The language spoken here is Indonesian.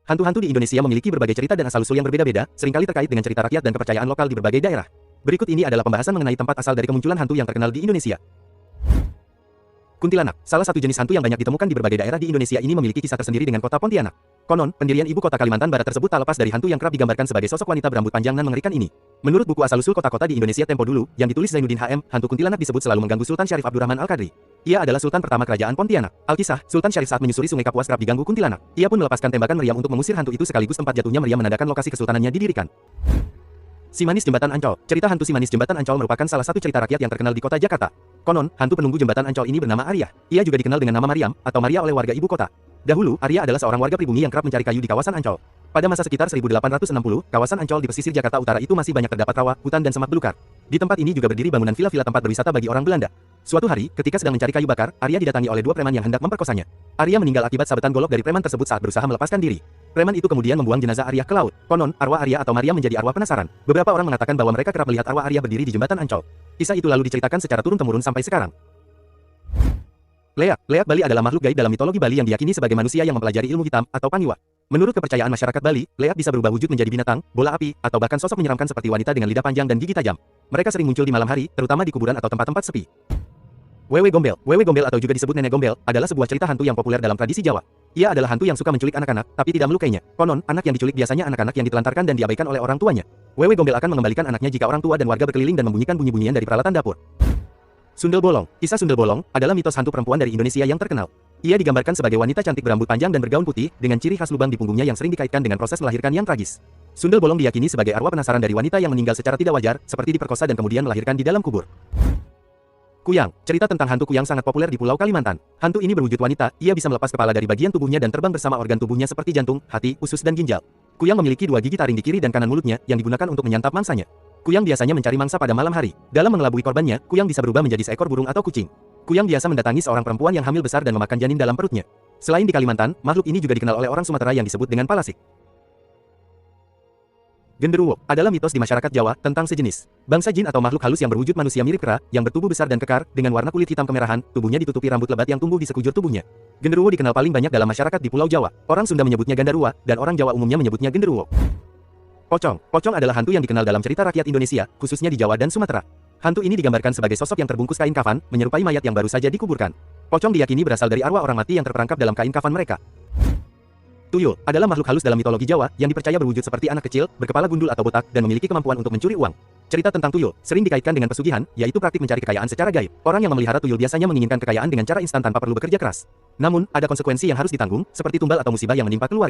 Hantu-hantu di Indonesia memiliki berbagai cerita dan asal-usul yang berbeda-beda, seringkali terkait dengan cerita rakyat dan kepercayaan lokal di berbagai daerah. Berikut ini adalah pembahasan mengenai tempat asal dari kemunculan hantu yang terkenal di Indonesia. Kuntilanak, salah satu jenis hantu yang banyak ditemukan di berbagai daerah di Indonesia ini memiliki kisah tersendiri dengan kota Pontianak. Konon, pendirian ibu kota Kalimantan Barat tersebut tak lepas dari hantu yang kerap digambarkan sebagai sosok wanita berambut panjang dan mengerikan ini. Menurut buku asal-usul kota-kota di Indonesia tempo dulu, yang ditulis Zainuddin HM, hantu kuntilanak disebut selalu mengganggu Sultan Syarif Abdurrahman Al-Qadri. Ia adalah sultan pertama kerajaan Pontianak. Alkisah, Sultan Syarif saat menyusuri Sungai Kapuas kerap diganggu kuntilanak. Ia pun melepaskan tembakan meriam untuk mengusir hantu itu sekaligus tempat jatuhnya meriam menandakan lokasi kesultanannya didirikan. Simanis Jembatan Ancol. Cerita hantu Simanis Jembatan Ancol merupakan salah satu cerita rakyat yang terkenal di kota Jakarta. Konon, hantu penunggu jembatan Ancol ini bernama Arya. Ia juga dikenal dengan nama Mariam, atau Maria oleh warga ibu kota. Dahulu, Arya adalah seorang warga pribumi yang kerap mencari kayu di kawasan Ancol. Pada masa sekitar 1860, kawasan Ancol di pesisir Jakarta Utara itu masih banyak terdapat rawa, hutan dan semak belukar. Di tempat ini juga berdiri bangunan villa-villa tempat berwisata bagi orang Belanda. Suatu hari, ketika sedang mencari kayu bakar, Arya didatangi oleh dua preman yang hendak memperkosanya. Arya meninggal akibat sabetan golok dari preman tersebut saat berusaha melepaskan diri. Preman itu kemudian membuang jenazah Arya ke laut. Konon, arwah Arya atau Maria menjadi arwah penasaran. Beberapa orang mengatakan bahwa mereka kerap melihat arwah Arya berdiri di jembatan Ancol. Kisah itu lalu diceritakan secara turun-temurun sampai sekarang. Leak Bali adalah makhluk gaib dalam mitologi Bali yang diyakini sebagai manusia yang mempelajari ilmu hitam atau pangiwa. Menurut kepercayaan masyarakat Bali, Leak bisa berubah wujud menjadi binatang, bola api, atau bahkan sosok menyeramkan seperti wanita dengan lidah panjang dan gigi tajam. Mereka sering muncul di malam hari, terutama di kuburan atau tempat-tempat sepi. Wewe Gombel atau juga disebut Nenek Gombel, adalah sebuah cerita hantu yang populer dalam tradisi Jawa. Ia adalah hantu yang suka menculik anak-anak, tapi tidak melukainya. Konon, anak yang diculik biasanya anak-anak yang ditelantarkan dan diabaikan oleh orang tuanya. Wewe Gombel akan mengembalikan anaknya jika orang tua dan warga berkeliling dan membunyikan bunyi-bunyian dari peralatan dapur. Sundel Bolong. Kisah Sundel Bolong adalah mitos hantu perempuan dari Indonesia yang terkenal. Ia digambarkan sebagai wanita cantik berambut panjang dan bergaun putih, dengan ciri khas lubang di punggungnya yang sering dikaitkan dengan proses melahirkan yang tragis. Sundel Bolong diyakini sebagai arwah penasaran dari wanita yang meninggal secara tidak wajar, seperti diperkosa dan kemudian melahirkan di dalam kubur. Kuyang. Cerita tentang hantu Kuyang sangat populer di Pulau Kalimantan. Hantu ini berwujud wanita, ia bisa melepas kepala dari bagian tubuhnya dan terbang bersama organ tubuhnya seperti jantung, hati, usus dan ginjal. Kuyang memiliki dua gigi taring di kiri dan kanan mulutnya, yang digunakan untuk menyantap mangsanya. Kuyang biasanya mencari mangsa pada malam hari. Dalam mengelabui korbannya, Kuyang bisa berubah menjadi seekor burung atau kucing. Kuyang biasa mendatangi seorang perempuan yang hamil besar dan memakan janin dalam perutnya. Selain di Kalimantan, makhluk ini juga dikenal oleh orang Sumatera yang disebut dengan Palasik. Genderuwo adalah mitos di masyarakat Jawa tentang sejenis bangsa jin atau makhluk halus yang berwujud manusia mirip kera, yang bertubuh besar dan kekar, dengan warna kulit hitam kemerahan, tubuhnya ditutupi rambut lebat yang tumbuh di sekujur tubuhnya. Genderuwo dikenal paling banyak dalam masyarakat di Pulau Jawa. Orang Sunda menyebutnya Gandarua, dan orang Jawa umumnya menyebutnya Genderuwo. Pocong adalah hantu yang dikenal dalam cerita rakyat Indonesia, khususnya di Jawa dan Sumatera. Hantu ini digambarkan sebagai sosok yang terbungkus kain kafan, menyerupai mayat yang baru saja dikuburkan. Pocong diyakini berasal dari arwah orang mati yang terperangkap dalam kain kafan mereka. Tuyul adalah makhluk halus dalam mitologi Jawa yang dipercaya berwujud seperti anak kecil, berkepala gundul atau botak, dan memiliki kemampuan untuk mencuri uang. Cerita tentang tuyul sering dikaitkan dengan pesugihan, yaitu praktik mencari kekayaan secara gaib. Orang yang memelihara tuyul biasanya menginginkan kekayaan dengan cara instan tanpa perlu bekerja keras. Namun, ada konsekuensi yang harus ditanggung, seperti tumbal atau musibah yang menimpa keluarga.